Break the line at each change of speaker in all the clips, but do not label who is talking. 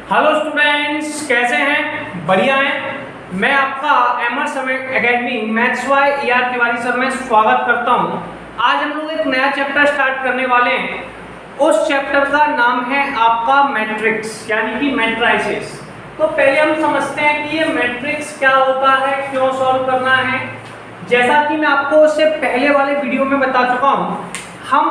Hello students, कैसे हैं? बढ़िया हैं। मैं आपका MS academy maths Y ER Tiwari sir में स्वागत करता हूं। आज हम लोग एक नया चैप्टर स्टार्ट करने वाले हैं। उस चैप्टर का नाम है आपका मैट्रिक्स यानी कि मैट्राइसेस। तो पहले हम समझते हैं कि ये मैट्रिक्स क्या होता है, क्यों सॉल्व करना है। जैसा कि मैं आपको उससे पहले वाले वीडियो में बता चुका हूँ, हम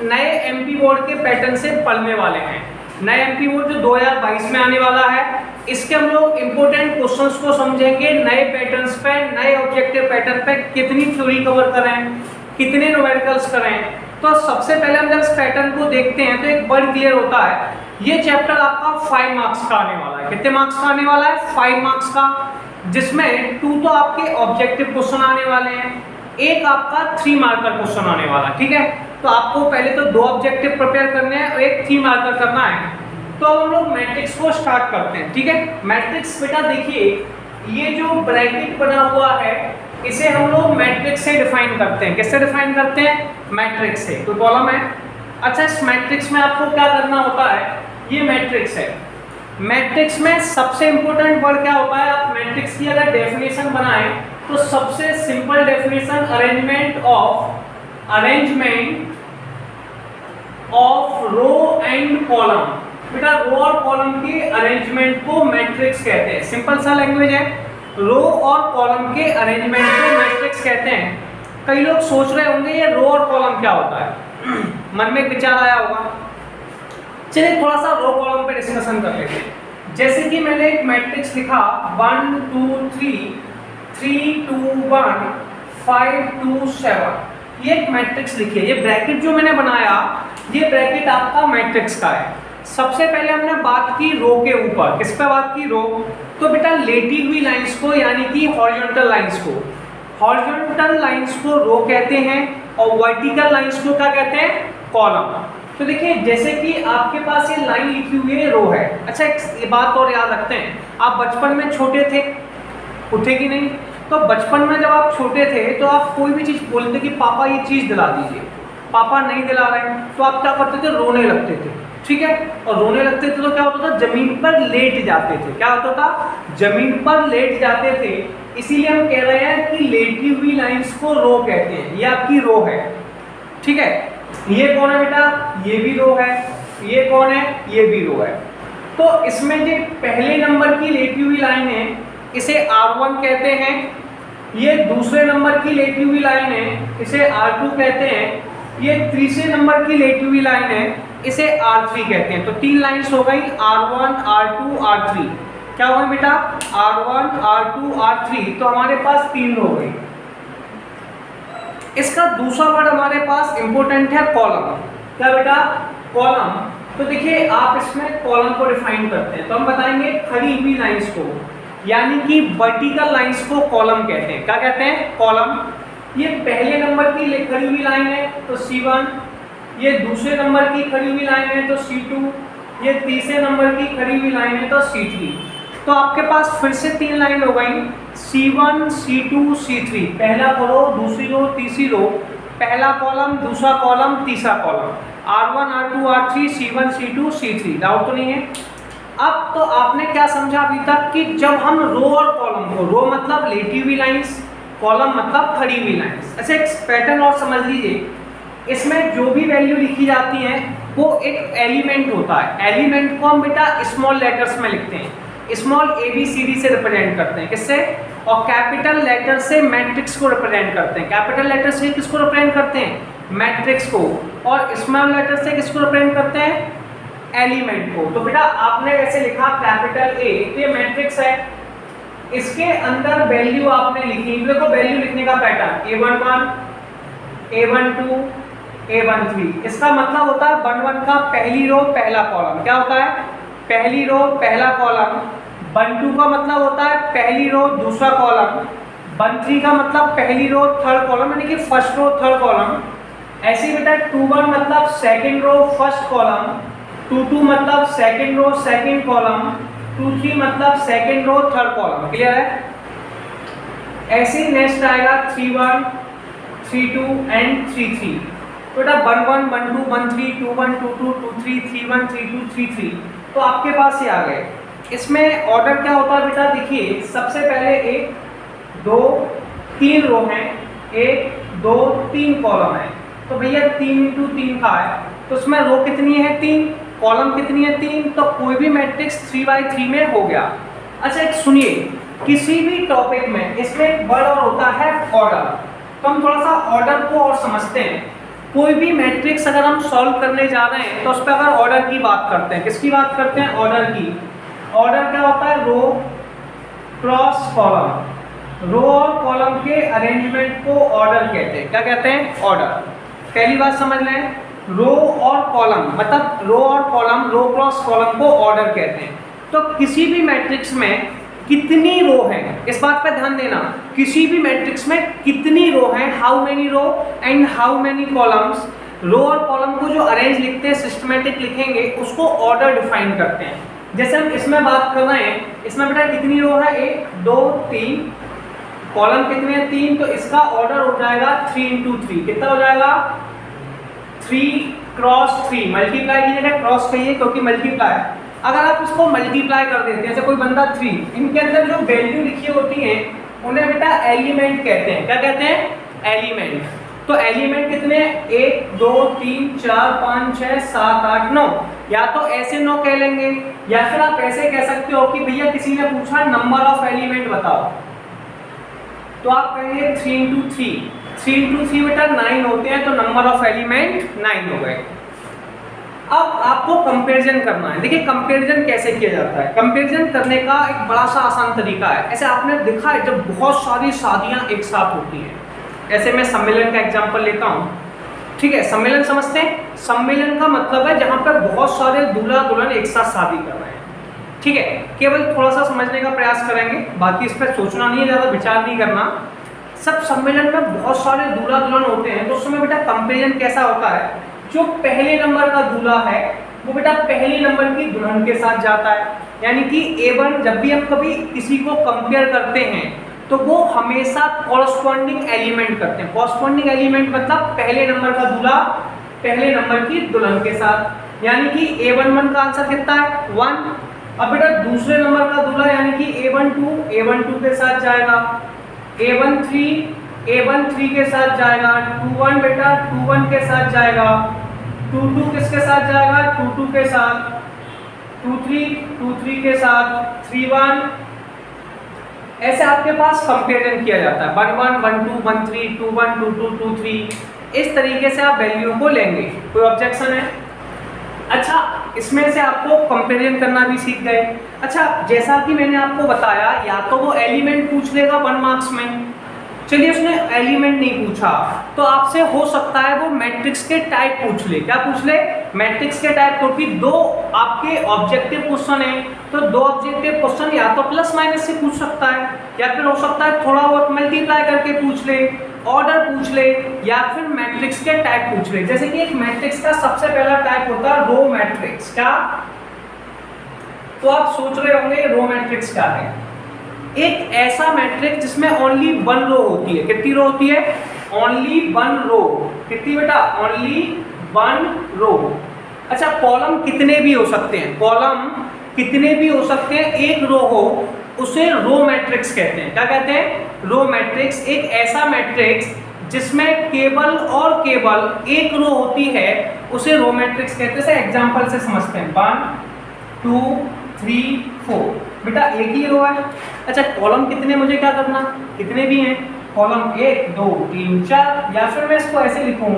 नए MP बोर्ड के पैटर्न से पढ़ने वाले हैं। नए MP बोर्ड जो 2022 में आने वाला है, इसके हम लोग इंपॉर्टेंट क्वेश्चंस को समझेंगे। नए पैटर्न्स पे, नए ऑब्जेक्टिव पैटर्न पे कितनी थ्योरी कवर करें, कितने न्यूमेरिकल्स करें। तो सबसे पहले हम जब इस पैटर्न को देखते हैं तो एक वर्ड क्लियर होता है। ये चैप्टर आपका 5 मार्क्स का आने वाला है। कितने मार्क्स का आने वाला है? 5 मार्क्स का, जिसमें 2 तो आपके ऑब्जेक्टिव क्वेश्चन आने वाले हैं, एक आपका 3 मार्कर क्वेश्चन आने वाला है। ठीक है, तो आपको पहले तो 2 ऑब्जेक्टिव प्रिपेयर करने हैं और एक 3 मार्कर करना है। तो हम लोग मैट्रिक्स को स्टार्ट करते हैं। ठीक है, मैट्रिक्स बेटा देखिए, ये जो ब्रैकेट बना हुआ है इसे हम लोग मैट्रिक्स से डिफाइन करते हैं। किससे डिफाइन करते हैं? मैट्रिक्स से। कोई प्रॉब्लम है? अच्छा, इस मैट्रिक्स में आपको क्या करना होता है? ये मैट्रिक्स है। मैट्रिक्स में सबसे इंपॉर्टेंट वर्ड क्या होता है? आप मैट्रिक्स की अगर डेफिनेशन बनाएं तो सबसे simple definition arrangement of row and column. बेटा रो और कॉलम के अरेंजमेंट को मैट्रिक्स कहते हैं। सिंपल सा लैंग्वेज है। रो और कॉलम के अरेंजमेंट को मैट्रिक्स कहते हैं। कई लोग सोच रहे होंगे ये रो और कॉलम क्या होता है। मन में विचार आया होगा। चलिए थोड़ा सा रो कॉलम पे डिस्कशन कर लेते हैं। जैसे कि मैंने एक मैट्रिक्स लिखा 1 2 3 3 2 1 5 2 7, ये एक मैट्रिक्स लिखी है। ये ब्रैकेट जो मैंने बनाया, ये ब्रैकेट आपका मैट्रिक्स का है। सबसे पहले हमने बात की रो के ऊपर। किस पे बात की? रो। तो बेटा लेटी हुई लाइंस को यानी कि हॉरिजॉन्टल लाइंस को रो कहते हैं और वर्टिकल लाइंस को क्या कहते हैं? कॉलम। तो देखिए, जैसे कि आपके पास ये लाइन लिखी हुई है, रो है। अच्छा, एक बात और याद रखते हैं, आप बचपन में छोटे थे, उठे कि नहीं? तो बचपन में जब आप छोटे थे तो आप कोई भी चीज़ बोलते कि पापा ये चीज़ दिला दीजिए, पापा नहीं दिला रहे हैं, तो आप क्या करते थे? रोने लगते थे। ठीक है, और रोने लगते थे तो क्या होता था? जमीन पर लेट जाते थे। क्या होता था? जमीन पर लेट जाते थे। इसीलिए हम कह रहे हैं कि लेटी हुई लाइंस को रो कहते हैं। ये आपकी रो है। ठीक है, ये कौन है बेटा? ये भी रो है। ये कौन है? ये भी रो है। तो इसमें जो पहले नंबर की लेटी हुई लाइन है इसे R1 कहते हैं। ये दूसरे नंबर की लेटी हुई लाइन है, इसे R2 कहते हैं। ये तीसरे नंबर की लेटी हुई लाइन है, इसे R3 कहते हैं। तो 3 लाइंस हो गई, R1 R2 R3। क्या हो गई बेटा? R1 R2 R3। तो हमारे पास 3 हो गई। इसका दूसरा वर्ड हमारे पास इंपॉर्टेंट है, कॉलम। क्या बेटा? कॉलम। तो देखिए, आप इसमें कॉलम को डिफाइन करते हैं तो हम बताएंगे खड़ी हुई लाइंस को यानी कि वर्टिकल लाइंस को कॉलम कहते हैं। क्या कहते हैं? कॉलम। ये पहले नंबर की खड़ी हुई लाइन है तो C1, ये दूसरे नंबर की खड़ी हुई लाइन है तो C2, ये तीसरे नंबर की खड़ी हुई लाइन है तो C3। तो आपके पास फिर से 3 लाइन हो गई, C1 C2 C3। पहला रो, दूसरी रो, तीसरी रो, पहला कॉलम, दूसरा कॉलम, तीसरा column, R1 R2 R3 C1 C2 C3। Doubt तो नहीं है? अब तो आपने क्या समझा अभी तक कि जब हम रो और कॉलम को, रो मतलब लेटी हुई लाइंस, कॉलम मतलब खड़ी हुई लाइंस। अच्छा, एक पैटर्न और समझ लीजिए, इसमें जो भी वैल्यू लिखी जाती है वो एक एलिमेंट होता है। एलिमेंट को हम बेटा स्मॉल लेटर्स में लिखते हैं, स्मॉल ABCD से रिप्रेजेंट करते हैं। किससे? और कैपिटल लेटर से मैट्रिक्स को रिप्रेजेंट करते हैं। कैपिटल लेटर से किसको रिप्रेजेंट करते हैं? मैट्रिक्स को। और स्मॉल लेटर से किसको रिप्रेजेंट करते हैं? एलिमेंट को। तो बेटा आपने ऐसे लिखा कैपिटल A, तो ये मैट्रिक्स है। इसके अंदर वैल्यू आपने लिखी। देखो वैल्यू लिखने का पैटर्न A11 A12 A13। इसका मतलब होता है 1 का पहली रो पहला कॉलम। क्या होता है? पहली रो पहला कॉलम। 1 का मतलब होता है पहली रो दूसरा कॉलम। 1 का मतलब पहली रो थर्ड कॉलम यानी कि फर्स्ट रो थर्ड कॉलम। ऐसे ही बेटा 21 मतलब सेकंड रो फर्स्ट कॉलम। 22 मतलब सेकंड रो सेकंड कॉलम। 23 मतलब second row third column. Clear है? ऐसे ही नेक्स्ट आएगा 31 32 एंड 33। तो बेटा 11 12 13 21 22 23 31 32 33। तो आपके पास ये आ गए। इसमें ऑर्डर क्या होता है बेटा, देखिए सबसे पहले 1 2 3 रो हैं, 1 2 3 कॉलम है। तो भैया 3 × 3 का है, तो उसमें रो कितनी है 3, कॉलम कितनी है 3, तो कोई भी मैट्रिक्स 3×3 में हो गया। अच्छा एक सुनिए, किसी भी टॉपिक में इसमें एक वर्ड और होता है ऑर्डर, तो हम थोड़ा सा ऑर्डर को और समझते हैं। कोई भी मैट्रिक्स अगर हम सॉल्व करने जा रहे हैं तो उस पर अगर ऑर्डर की बात करते हैं, किसकी बात करते हैं, ऑर्डर की। ऑर्डर क्या होता है, रो क्रॉस कॉलम, रो और कॉलम के अरेंजमेंट को ऑर्डर कहते हैं। क्या कहते हैं, ऑर्डर। पहली बात समझ लें, रो और कॉलम मतलब रो और कॉलम, रो क्रॉस कॉलम को ऑर्डर कहते हैं। तो किसी भी मैट्रिक्स में कितनी रो है, इस बात पर ध्यान देना, किसी भी मैट्रिक्स में कितनी रो है, how many row and how many columns. Row और कॉलम को जो अरेंज लिखते हैं, सिस्टमेटिक लिखेंगे, उसको ऑर्डर डिफाइन करते हैं। जैसे हम इसमें बात कर रहे हैं, इसमें बेटा कितनी रो है, 1 2 3, कॉलम कितने हैं 3, तो इसका ऑर्डर हो जाएगा 3 × 3। कितना हो जाएगा, 3×3। मल्टीप्लाई की जगह क्रॉस कहिए क्योंकि मल्टीप्लाई। अगर आप इसको मल्टीप्लाई कर देते हैं, जैसे कोई बंदा 3, इनके अंदर जो वैल्यू लिखी होती है उन्हें बेटा एलिमेंट कहते हैं। क्या कहते हैं, एलिमेंट। तो एलिमेंट कितने, 1 2 3 4 5 6 7 8 9। या तो ऐसे 9 कह लेंगे, या फिर आप ऐसे कह सकते हो कि भैया किसी ने पूछा नंबर ऑफ एलिमेंट बताओ, तो आप कहेंगे 3 × 3। 3 × 3 बेटा 9 होते हैं, तो नंबर ऑफ एलिमेंट 9 हो गए। अब आपको कंपैरिजन करना है। देखिए कंपैरिजन कैसे किया जाता है, कंपैरिजन करने का एक बड़ा सा आसान तरीका है। ऐसे आपने देखा है जब बहुत सारी शादियां एक साथ होती हैं, ऐसे मैं सम्मेलन का एग्जांपल लेता हूँ, ठीक है। सम्मेलन समझते हैं, सम्मेलन का मतलब है जहाँ पर बहुत सारे दूल्हा दुल्हन एक साथ शादी कर रहे हैं, ठीक है। केवल थोड़ा सा समझने का प्रयास करेंगे, बाकी इस पर सोचना नहीं है, ज़्यादा विचार नहीं करना। सब सम्मेलन में बहुत सारे दूल्हा दुल्हन होते हैं, तो उस समय बेटा कंपेरिजन कैसा होता है, जो पहले नंबर का दूल्हा है वो बेटा पहले नंबर की दुल्हन के साथ जाता है। यानी कि A1, जब भी हम कभी किसी को कंपेयर करते हैं तो वो हमेशा कॉरस्पॉन्डिंग एलिमेंट करते हैं। कॉरस्पॉन्डिंग एलिमेंट मतलब पहले नंबर का दूल्हा पहले नंबर की दुल्हन के साथ। यानी कि A11 का आंसर कितना है, 1। अब बेटा दूसरे नंबर का दूल्हा यानी कि A12 के साथ जाएगा, A13 के साथ जाएगा, 21 बेटा 21 के साथ जाएगा, 22 किसके साथ जाएगा, 22 के साथ, 23 के साथ, 31। ऐसे आपके पास कंपेरिजन किया जाता है, 11 12 13 21 22 23। इस तरीके से आप वैल्यू को लेंगे। कोई ऑब्जेक्शन है? अच्छा, इसमें से आपको कंपेरिजन करना भी सीख गए। अच्छा, जैसा कि मैंने आपको बताया, या तो वो एलिमेंट पूछ लेगा 1 मार्क्स में, चलिए उसने एलिमेंट नहीं पूछा तो आपसे हो सकता है वो मैट्रिक्स के टाइप पूछ ले। क्या पूछ ले? मैट्रिक्स के टाइप। क्योंकि 2 आपके ऑब्जेक्टिव क्वेश्चन है, तो 2 ऑब्जेक्टिव क्वेश्चन या तो प्लस माइनस से पूछ सकता है, या फिर हो सकता है थोड़ा बहुत मल्टीप्लाई करके पूछ ले, ऑर्डर पूछ ले, या फिर मैट्रिक्स के टाइप पूछ ले। जैसे कि एक मैट्रिक्स का सबसे पहला टाइप होता है रो मैट्रिक्स। क्या? तो आप सोच रहे होंगे रो मैट्रिक्स क्या है? एक ऐसा मैट्रिक्स जिसमें ओनली 1 रो होती है। कितनी रो होती है? ओनली 1 रो। कितनी बेटा? ओनली 1 रो। अच्छा, कॉलम कितने भी हो सकते हैं, कॉलम कितने भी हो सकते हैं, एक रो हो उसे रो मैट्रिक्स कहते हैं। क्या कहते हैं? Row matrix. एक ऐसा मैट्रिक्स जिसमें केवल और केवल एक रो होती है उसे रो मैट्रिक्स कहते हैं। जैसे एग्जांपल से समझते हैं, 1 2 3 4 बेटा एक ही रो है। अच्छा, कॉलम कितने, मुझे क्या करना, कितने भी हैं, कॉलम 1 2 3 4, या फिर मैं इसको ऐसे लिखूं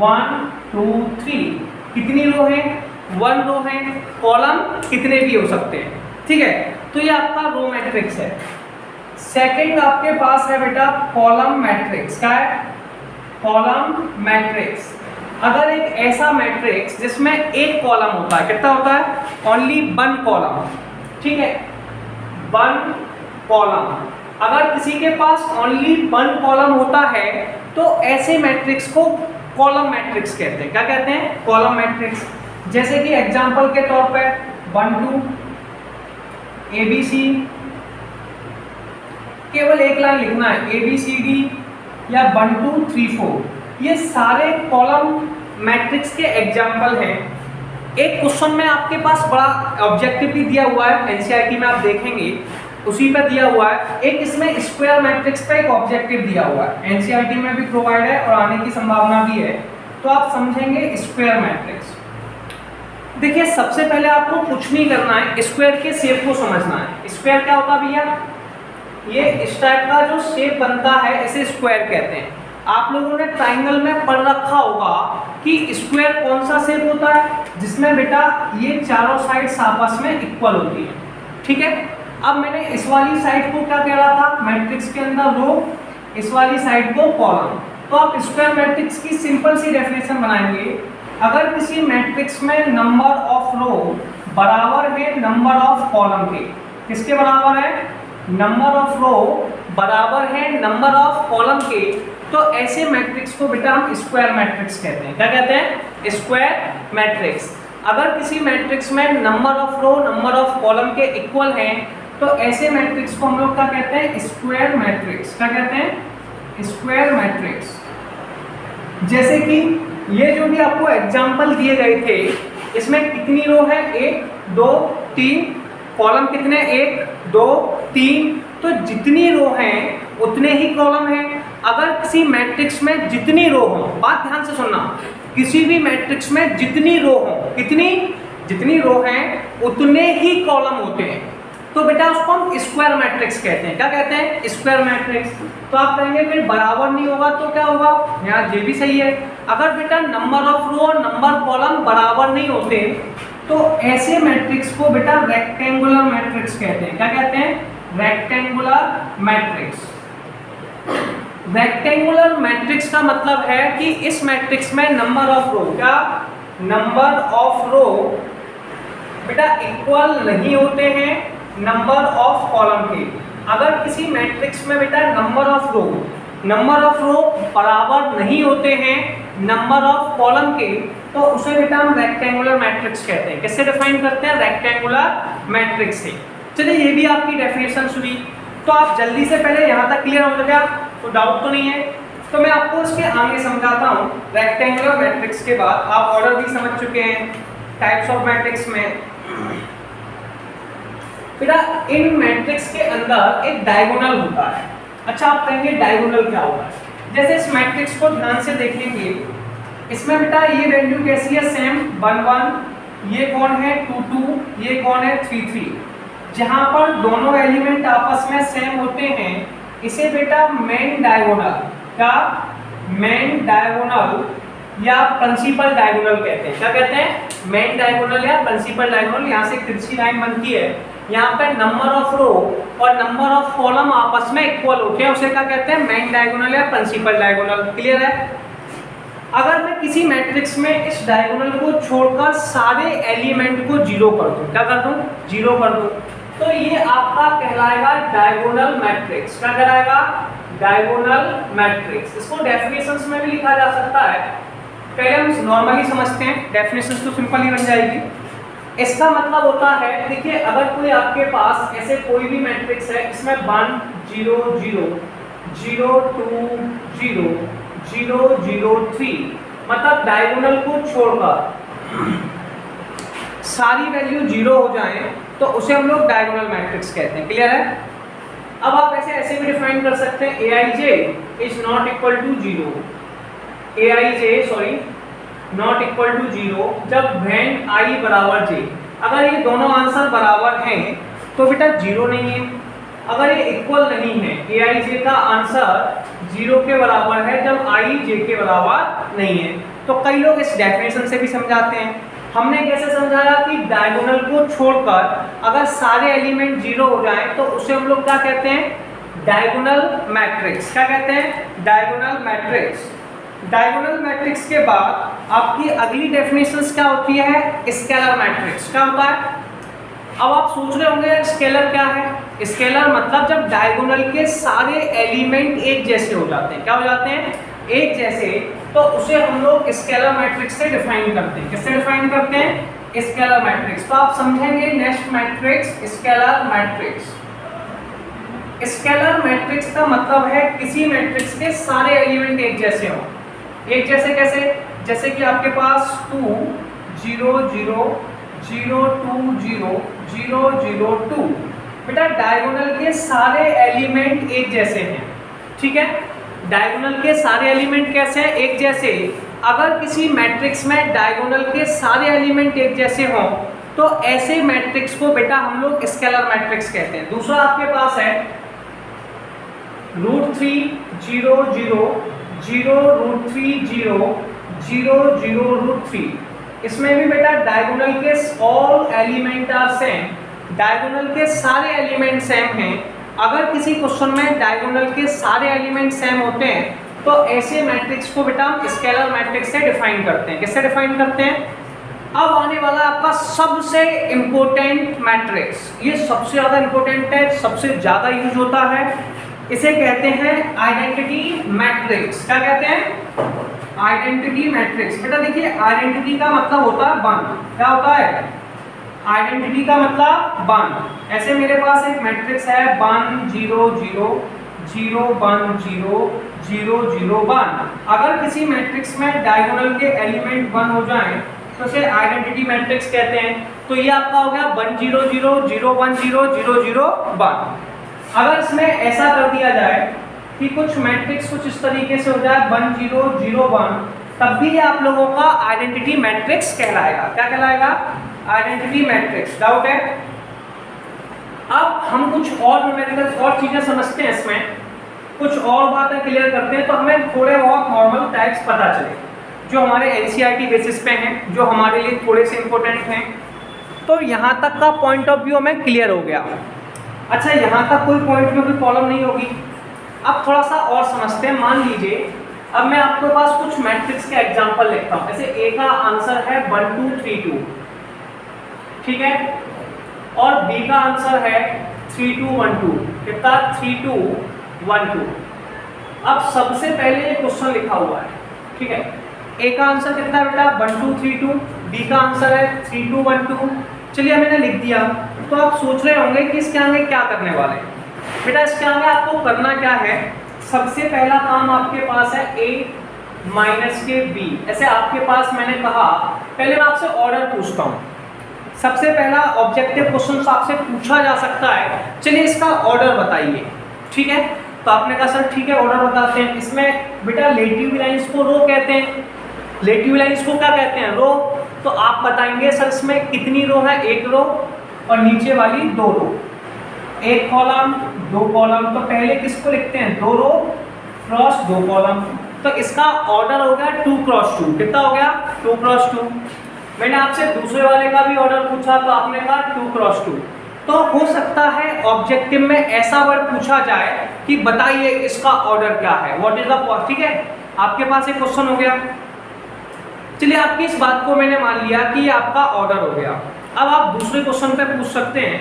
1 2 3। कितनी रो है? 1 रो है। कॉलम कितने भी हो सकते हैं, ठीक है। तो ये आपका रो मैट्रिक्स है। सेकंड आपके पास है बेटा कॉलम मैट्रिक्स। क्या है? Column matrix. अगर एक ऐसा मैट्रिक्स जिसमें एक कॉलम होता है, कितना होता है? ओनली 1 कॉलम, ठीक है, 1 कॉलम। अगर किसी के पास ओनली 1 कॉलम होता है तो ऐसे मैट्रिक्स को कॉलम मैट्रिक्स कहते हैं। क्या कहते हैं? Column matrix. जैसे कि एग्जांपल के तौर पे 1 2 ABC, केवल एक लाइन लिखना है ABCD, या 1 2 3 4। ये सारे कॉलम मैट्रिक्स के एग्जाम्पल हैं। एक क्वेश्चन में आपके पास बड़ा ऑब्जेक्टिव भी दिया हुआ है, एनसीईआरटी में आप देखेंगे उसी पे दिया हुआ है। एक इसमें स्क्वायर मैट्रिक्स का एक ऑब्जेक्टिव दिया हुआ है, एनसीईआरटी में भी प्रोवाइड है और आने की संभावना भी है। तो आप समझेंगे स्क्वायर मैट्रिक्स। देखिए सबसे पहले आपको कुछ नहीं करना है, स्क्वायर के शेप को समझना है। स्क्वायर क्या होता है भैया? ये इस टाइप का जो शेप बनता है इसे स्क्वायर कहते हैं। आप लोगों ने ट्राइंगल में पढ़ रखा होगा कि स्क्वायर कौन सा शेप होता है, जिसमें बेटा ये चारों साइड्स आपस में इक्वल होती है, ठीक है। अब मैंने इस वाली साइड को क्या कह रहा था, मैट्रिक्स के अंदर रो, इस वाली साइड को कॉलम। तो आप स्क्वायर मैट्रिक्स की सिंपल सी डेफिनेशन बनाएंगे। अगर किसी मैट्रिक्स में नंबर ऑफ रो बराबर है नंबर ऑफ कॉलम के, किसके बराबर है? नंबर ऑफ रो बराबर है नंबर ऑफ कॉलम के, तो ऐसे मैट्रिक्स को बेटा हम स्क्वायर मैट्रिक्स कहते हैं। क्या कहते हैं? Square matrix. अगर किसी मैट्रिक्स में number of row number of column के इक्वल हैं तो ऐसे मैट्रिक्स को हम लोग क्या कहते हैं? Square matrix. क्या कहते हैं? Square matrix. जैसे कि ये जो भी आपको एग्जाम्पल दिए गए थे, इसमें कितनी रो है? 1 2 3। कॉलम कितने? 1 2 3। तो जितनी रो हैं उतने ही कॉलम हैं। अगर किसी मैट्रिक्स में जितनी रो हो, बात ध्यान से सुनना, किसी भी मैट्रिक्स में जितनी रो हो, कितनी? जितनी रो हैं उतने ही कॉलम होते हैं, तो बेटा उसको हम स्क्वायर मैट्रिक्स कहते हैं। क्या कहते हैं? Square matrix. तो आप कहेंगे फिर बराबर नहीं होगा तो क्या होगा? यहाँ ये भी सही है। अगर बेटा नंबर ऑफ रो और नंबर कॉलम बराबर नहीं होते तो ऐसे मैट्रिक्स को बेटा रेक्टेंगुलर मैट्रिक्स कहते हैं। क्या कहते हैं? Rectangular matrix. रेक्टेंगुलर मैट्रिक्स का मतलब है कि इस मैट्रिक्स में नंबर ऑफ रो, क्या? नंबर ऑफ रो बेटा इक्वल नहीं होते हैं नंबर ऑफ कॉलम के। अगर किसी मैट्रिक्स में बेटा नंबर ऑफ रो बराबर नहीं होते हैं नंबर ऑफ कॉलम के, तो उसे बेटा हम रेक्टेंगुलर मैट्रिक्स कहते हैं। किससे डिफाइन करते हैं? रेक्टेंगुलर मैट्रिक्स से। चलिए ये भी आपकी डेफिनेशन हुई, तो आप जल्दी से पहले यहाँ तक क्लियर हो गया, तो डाउट तो नहीं है। तो मैं आपको इसके आगे समझाता हूँ। रेक्टेंगुलर मैट्रिक्स के बाद आप ऑर्डर भी समझ चुके हैं टाइप्स ऑफ मैट्रिक्स में। बेटा इन मैट्रिक्स के अंदर एक डायगोनल होता है। अच्छा आप कहेंगे डायगोनल क्या होता है? जैसे इस मैट्रिक्स को ध्यान से देखेंगे, इसमें बेटा ये वैल्यू कैसी है? सेम 1 1, ये कौन है 2 2, ये कौन है 3 3। जहां पर दोनों एलिमेंट आपस में सेम होते हैं इसे बेटा मेन डायगोनल, क्या? मेन डायगोनल या प्रिंसिपल डायगोनल कहते हैं। क्या कहते हैं? मेन डायगोनल या प्रिंसिपल डायगोनल। यहाँ से तिरछी लाइन बनती है, यहाँ पे नंबर ऑफ रो और नंबर ऑफ कॉलम आपस में इक्वल होते हैं, उसे क्या कहते हैं? मेन डायगोनल या प्रिंसिपल डायगोनल। क्लियर है? अगर मैं किसी मैट्रिक्स में इस डायगोनल को छोड़कर सारे एलिमेंट को जीरो कर दूं, क्या कर दूं? जीरो कर दूं, तो ये आपका कहलाएगा डायगोनल मैट्रिक्स। क्या कहलाएगा? Diagonal matrix. इसको डेफिनेशंस में भी लिखा जा सकता है, पहले हम नॉर्मली समझते हैं, डेफिनेशंस तो सिंपल ही बन जाएगी। इसका मतलब होता है, देखिए अगर कोई आपके पास ऐसे कोई भी मैट्रिक्स है, इसमें 1 0 0 0 2 0 0 0 3, मतलब डायगोनल को छोड़कर सारी वैल्यू जीरो हो जाए तो उसे हम लोग डायगोनल मैट्रिक्स कहते हैं। क्लियर है? अब आप ऐसे भी डिफाइन कर सकते हैं, aij is not equal to 0, aij not equal to 0 जब when i बराबर j। अगर ये दोनों आंसर बराबर हैं तो बेटा 0 नहीं है। अगर ये इक्वल नहीं है, aij का आंसर 0 के बराबर है जब i j के बराबर नहीं है। तो कई लोग इस डेफिनेशन से भी समझाते हैं। हमने कैसे समझाया कि डायगोनल को छोड़कर अगर सारे एलिमेंट 0 हो जाएं तो उसे हम लोग क्या कहते हैं? Diagonal matrix. क्या कहते हैं? Diagonal matrix. डायगोनल मैट्रिक्स के बाद आपकी अगली डेफिनेशंस क्या होती है? Scalar matrix. क्या होता है? अब आप सोच रहे होंगे स्केलर क्या है? स्केलर मतलब जब डायगोनल के सारे एलिमेंट एक जैसे हो जाते हैं। क्या हो जाते हैं? एक जैसे, तो उसे हम लोग स्केलर मैट्रिक्स से डिफाइन करते हैं। किससे डिफाइन करते हैं? Scalar matrix. तो आप समझेंगे next matrix scalar matrix. Scalar matrix का मतलब है किसी मैट्रिक्स के सारे एलिमेंट एक जैसे हों। एक जैसे कैसे? जैसे कि आपके पास 2 0 0 0 2 0 0 0 2। बेटा डायगोनल के सारे एलिमेंट एक जैसे हैं, ठीक है। डायगोनल के सारे एलिमेंट कैसे हैं? एक जैसे। अगर किसी मैट्रिक्स में डायगोनल के सारे एलिमेंट एक जैसे हों तो ऐसे मैट्रिक्स को बेटा हम लोग स्केलर मैट्रिक्स कहते हैं। दूसरा आपके पास है √3 0 0 0 √3 0 0 0 √3। इसमें भी बेटा डायगोनल के all element are same, diagonal के सारे एलिमेंट सेम हैं। अगर किसी क्वेश्चन में डायगोनल के सारे एलिमेंट सेम होते हैं तो ऐसे मैट्रिक्स को बेटा हम स्केलर मैट्रिक्स से डिफाइन करते हैं। किससे डिफाइन करते हैं? अब आने वाला आपका सबसे इंपॉर्टेंट मैट्रिक्स, ये सबसे ज़्यादा इंपॉर्टेंट है, सबसे ज़्यादा यूज होता है। इसे कहते हैं आइडेंटिटी मैट्रिक्स। क्या कहते हैं? Identity matrix. बेटा देखिए, आइडेंटिटी का मतलब होता है वन। क्या होता है? आइडेंटिटी का मतलब वन। ऐसे मेरे पास एक मैट्रिक्स है 1 0 0 0 1 0 0 0 1। अगर किसी मैट्रिक्स में डायगोनल के एलिमेंट 1 हो जाएं तो उसे आइडेंटिटी मैट्रिक्स कहते हैं। तो ये आपका हो गया 1 0 0 0 1 0 0 0 1। अगर इसमें ऐसा कर दिया जाए कि कुछ मैट्रिक्स कुछ इस तरीके से हो जाए 1 0 0 1, तब भी आप लोगों का आइडेंटिटी मैट्रिक्स कहलाएगा। क्या कहलाएगा? Identity matrix. डाउट है? अब हम कुछ और न्यूमेरिकल्स और चीजें समझते हैं, इसमें कुछ और बातें क्लियर करते हैं तो हमें थोड़े बहुत नॉर्मल टाइप्स पता चले जो हमारे एनसीईआरटी बेसिस पे हैं, जो हमारे लिए थोड़े से इंपॉर्टेंट हैं। तो यहाँ तक का पॉइंट ऑफ व्यू हमें क्लियर हो गया। अच्छा, यहाँ तक कोई पॉइंट व्यू की प्रॉब्लम नहीं होगी। अब थोड़ा सा और समझते हैं। मान लीजिए अब मैं आपके पास कुछ मैट्रिक्स के एग्जाम्पल लिखता हूँ। जैसे ए का आंसर है 1 2 3 2, ठीक है, और बी का आंसर है 3 2 1 2। कितना? 3 2 1 2। अब सबसे पहले ये क्वेश्चन लिखा हुआ है, ठीक है। ए का आंसर कितना है बेटा? 1 2 3 2। बी का आंसर है 3 2 1 2। चलिए मैंने लिख दिया। तो आप सोच रहे होंगे कि इसके आगे क्या करने वाले हैं। बेटा इसके आगे आपको करना क्या है? सबसे पहला काम आपके पास है a माइनस के b। ऐसे आपके पास मैंने कहा, पहले मैं आपसे ऑर्डर पूछता हूँ। सबसे पहला ऑब्जेक्टिव क्वेश्चन आपसे पूछा जा सकता है, चलिए इसका ऑर्डर बताइए, ठीक है। तो आपने कहा सर ठीक है ऑर्डर बताते हैं। इसमें बेटा लेटिव लाइंस को रो कहते हैं। लेटिव लाइंस को क्या कहते हैं? रो। तो आप बताएंगे सर इसमें कितनी रो है? एक रो और नीचे वाली 2 रो, एक कॉलम 2 कॉलम। तो पहले किसको लिखते हैं? 2 रो क्रॉस 2 कॉलम। तो इसका ऑर्डर हो गया 2 क्रॉस 2। कितना हो गया? 2 क्रॉस 2। मैंने आपसे दूसरे वाले का भी ऑर्डर पूछा तो आपने कहा 2 क्रॉस 2। तो हो सकता है ऑब्जेक्टिव में ऐसा वर्ड पूछा जाए कि बताइए इसका ऑर्डर क्या है, व्हाट इज द, ठीक है। आपके पास एक क्वेश्चन हो गया। चलिए आपकी इस बात को मैंने मान लिया कि आपका ऑर्डर हो गया। अब आप दूसरे क्वेश्चन पे पूछ सकते हैं।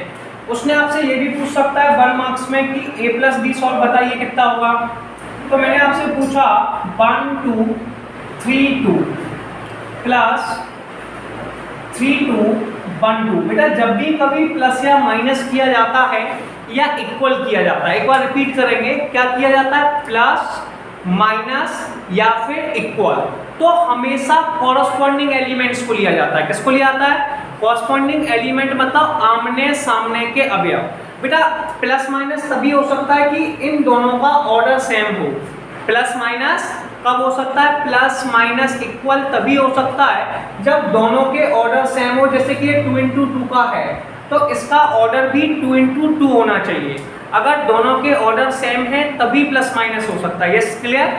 उसने आपसे ये भी पूछ सकता है 1 मार्क्स में कि a + b सॉल्व बताइए कितना होगा। तो मैंने आपसे पूछा 1 2 3 2 प्लस 3 2 1 2। बेटा जब भी कभी प्लस या माइनस किया जाता है या इक्वल किया जाता है, एक बार रिपीट करेंगे, क्या किया जाता है? प्लस माइनस या फिर इक्वल, तो हमेशा कॉरस्पॉन्डिंग एलिमेंट्स को लिया जाता है। किसको लिया जाता है? कॉरस्पॉन्डिंग एलिमेंट मतलब आमने सामने के अवयव। बेटा प्लस माइनस तभी हो सकता है कि इन दोनों का ऑर्डर सेम हो। प्लस माइनस कब हो सकता है? प्लस माइनस इक्वल तभी हो सकता है जब दोनों के ऑर्डर सेम हो। जैसे कि ये 2 × 2 का है तो इसका ऑर्डर भी 2 × 2 होना चाहिए। अगर दोनों के ऑर्डर सेम है तभी प्लस माइनस हो सकता है। Yes clear?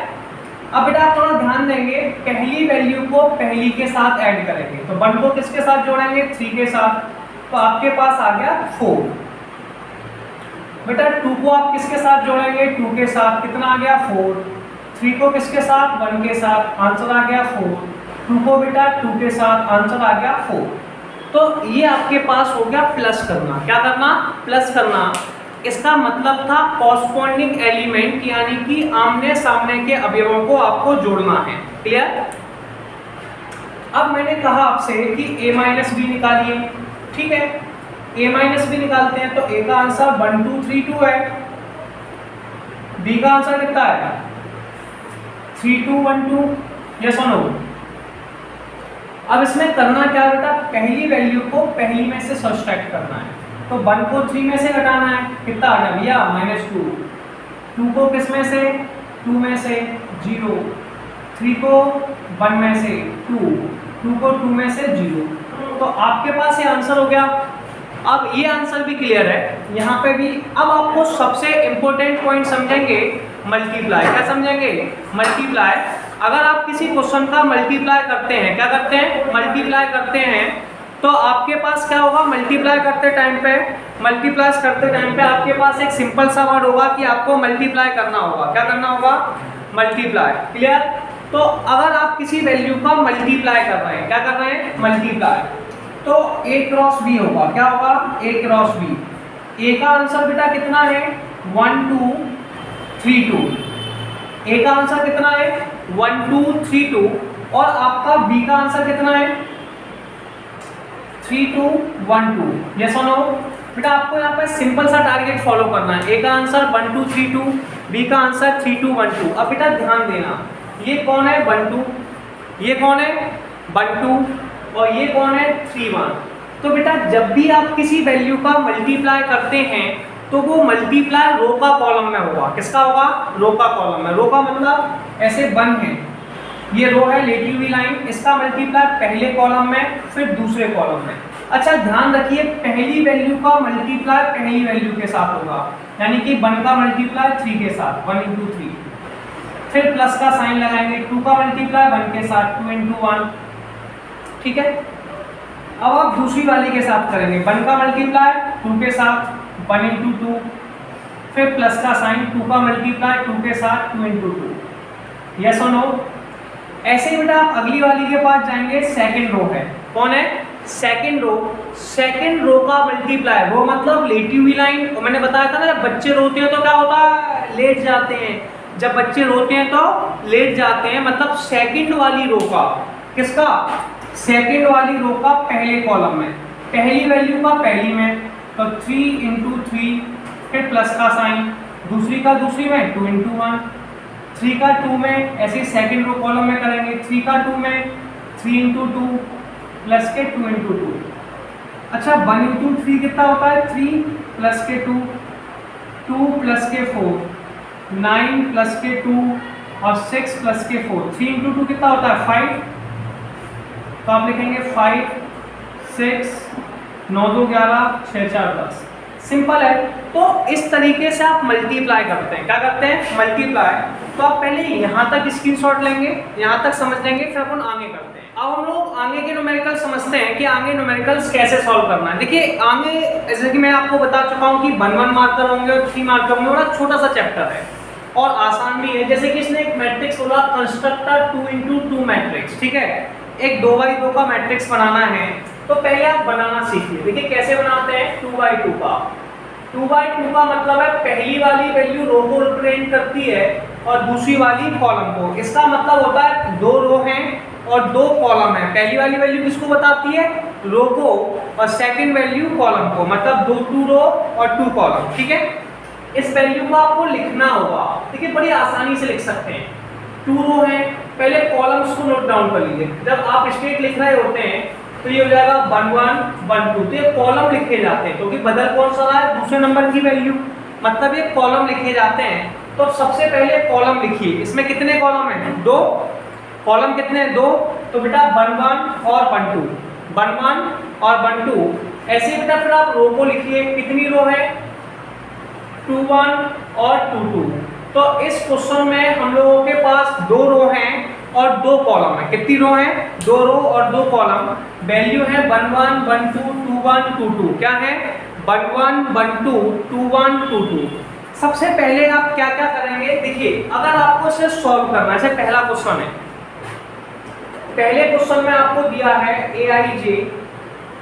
अब बेटा आप थोड़ा ध्यान देंगे, पहली वैल्यू को पहली के साथ ऐड करेंगे। तो 1 को किसके साथ जोड़ेंगे? 3 के साथ। तो आपके पास आ गया 4। बेटा 2 को आप किसके साथ जोड़ेंगे? 2 के साथ। कितना आ गया? 4। 3 को किसके साथ? 1 के साथ। आंसर आ गया 4। 2 को बेटा 2 के साथ, आंसर आ गया 4। तो ये आपके पास हो गया प्लस करना। क्या करना? प्लस करना। इसका मतलब था कॉरस्पॉन्डिंग एलिमेंट, यानी कि आमने सामने के अवयवों को आपको जोड़ना है। क्लियर? अब मैंने कहा आपसे कि a - b निकालिए, ठीक है। a - b निकालते हैं तो a का आंसर 1 2 3 2 है, b का आंसर कितना है? 3 2 1 2। यस और नो? अब इसमें करना क्या बेटा, पहली वैल्यू को पहली में से सब्ट्रैक्ट करना है। तो 1 को 3 में से घटाना है, कितना आ गया भैया -2। 2 को किस में से, 2 में से 0, 3 को 1 में से 2, 2 को 2 में से 0। तो आपके पास ये आंसर हो गया। अब ये आंसर भी क्लियर है यहाँ पे भी। अब आपको सबसे इंपॉर्टेंट पॉइंट समझेंगे मल्टीप्लाई। क्या समझेंगे, मल्टीप्लाई। अगर आप किसी क्वेश्चन का मल्टीप्लाई करते हैं, क्या करते हैं, मल्टीप्लाई करते हैं, तो आपके पास क्या होगा, मल्टीप्लाई करते टाइम पे आपके पास एक सिंपल सा वर्ड होगा कि आपको मल्टीप्लाई करना होगा। क्या करना होगा, मल्टीप्लाई। क्लियर। तो अगर आप किसी वैल्यू का मल्टीप्लाई कर रहे हैं, क्या कर रहे हैं, मल्टीप्लाई, तो a क्रॉस b होगा। क्या होगा, a क्रॉस b। a का आंसर बेटा कितना है, 1 2 3 2। a का आंसर कितना है, 1 2 3 2। और आपका b का आंसर कितना है, 3 2 1 2। यस और नो बेटा। आपको यहाँ पे सिंपल सा टारगेट फॉलो करना है। a का आंसर 1 2 3 2, b का आंसर 3 2 1 2। अब बेटा ध्यान देना, ये कौन है 1 2, ये कौन है 1 2, और ये कौन है 3 1। तो बेटा जब भी आप किसी वैल्यू का मल्टीप्लाई करते हैं तो वो मल्टीप्लाई रो का कॉलम में होगा। किसका होगा, रो का कॉलम में। रो का मतलब ऐसे 1 है, ये रो है लेटी हुई लाइन, इसका मल्टीप्लाई पहले कॉलम में फिर दूसरे कॉलम में। अच्छा ध्यान रखिए, पहली वैल्यू का मल्टीप्लाई पहली वैल्यू के साथ होगा, यानी कि 1 का मल्टीप्लाई 3 के साथ, 1 × 3। फिर प्लस का साइन लगाएंगे, 2 का मल्टीप्लाई 1 के साथ, 2 × 1। ठीक है। अब आप दूसरी वाली के साथ करेंगे, 1 का मल्टीप्लाई 2 के साथ, 1 × 2। फिर प्लस का साइन, 2 का मल्टीप्लाई 2 के साथ, 2 × 2। यस और नो। ऐसे ही बेटा आप अगली वाली के पास जाएंगे, सेकंड रो है। कौन है, सेकंड रो। सेकंड रो का मल्टीप्लाई, रो मतलब लेटी हुई लाइन। मैंने बताया था ना, जब बच्चे रोते हैं तो क्या होता है, लेट जाते हैं। जब बच्चे रोते हैं तो लेट जाते हैं, मतलब सेकंड वाली रो का, किसका, सेकंड वाली रो का पहले कॉलम में, पहली वैल्यू का पहली में, तो 3 × 3। फिर प्लस का साइन, दूसरी का दूसरी में, 2 × 1। 3 का 2 में, ऐसे सेकंड रो कॉलम में करेंगे, 3 का 2 में, 3 × 2 प्लस के 2 × 2। अच्छा 1 × 3 कितना होता है, 3 प्लस के 2, 2 प्लस के 4, 9 प्लस के 2 और 6 प्लस के 4। 3 × 2 कितना होता है, 5। तो आप लिखेंगे 5 6 9 2 11 6 4 10। सिंपल है। तो इस तरीके से आप मल्टीप्लाई करते हैं। क्या करते हैं, मल्टीप्लाई। तो आप पहले यहाँ तक स्क्रीनशॉट लेंगे, यहाँ तक समझ लेंगे, फिर अपन आगे करते हैं। अब हम लोग आगे के न्यूमेरिकल समझते हैं कि आगे न्यूमेरिकल्स कैसे सॉल्व करना है। देखिए आगे जैसे कि मैं आपको बता चुका हूँ कि 1 मार्कर होंगे और 3 मार्कर होंगे, बड़ा छोटा सा चैप्टर है और आसान भी है। जैसे कि इसने एक मैट्रिक्स बोला, कंस्ट्रक्टर 2 × 2 मैट्रिक्स। ठीक है, एक 2x2 का मैट्रिक्स बनाना है, तो पहले आप बनाना सीखिए। देखिए कैसे बनाते हैं, 2x2 का। 2x2 का मतलब है पहली वाली वैल्यू रो को रिप्रेजेंट करती है और दूसरी वाली कॉलम को। इसका मतलब होता है 2 रो हैं और 2 कॉलम है। पहली वाली वैल्यू किसको बताती है, रो को, और सेकंड वैल्यू कॉलम को, मतलब 2 रो और 2 कॉलम। ठीक है, इस वैल्यू को आपको लिखना होगा। देखिए बड़ी आसानी से लिख सकते हैं। 2 रो है, पहले कॉलम्स को नोट डाउन कर लीजिए। जब आप स्टेट लिख रहे होते हैं तो ये हो जाएगा 1 1 1 2। तो ये कॉलम लिखे जाते हैं क्योंकि बदल कौन सा रहा है, दूसरे नंबर की वैल्यू, मतलब ये कॉलम लिखे जाते हैं। तो सबसे पहले कॉलम लिखिए। इसमें कितने कॉलम हैं, 2 कॉलम। कितने, 2। तो बेटा 1 1 और 1 2, 1 1 और 1 2। ऐसे बेटा फिर आप रो को लिखिए। कितनी रो है, 2 1 और 2 2। तो इस क्वेश्चन में हम लोगों के पास 2 रो हैं और 2 कॉलम है। कितनी रो हैं, 2 रो और 2 कॉलम। वैल्यू है 1 1 1 2 2 1 2 2। क्या है, 1 1 1 2 2 1 2 2। सबसे पहले आप क्या क्या करेंगे, देखिए अगर आपको इसे सॉल्व करना है, जैसे पहला क्वेश्चन है, पहले क्वेश्चन में आपको दिया है aij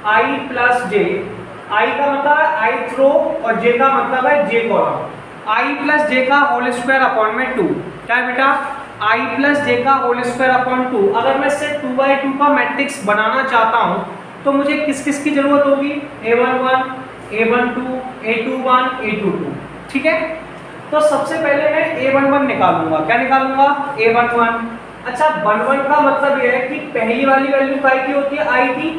I + j। I का मतलब है ith रो और j का मतलब है j कॉलम। I + j का होल स्क्वायर अपॉन में 2। क्या है बेटा, I + j का होल स्क्वायर अपॉन 2। अगर मैं इससे 2x2 का मैट्रिक्स बनाना चाहता हूँ तो मुझे किस किस की जरूरत होगी, a11 a12 a21 a22। ठीक है, तो सबसे पहले मैं a11 निकालूंगा। क्या निकालूंगा, a11। अच्छा 1 1 का मतलब यह है कि पहली वाली वैल्यू काय की होती है आई की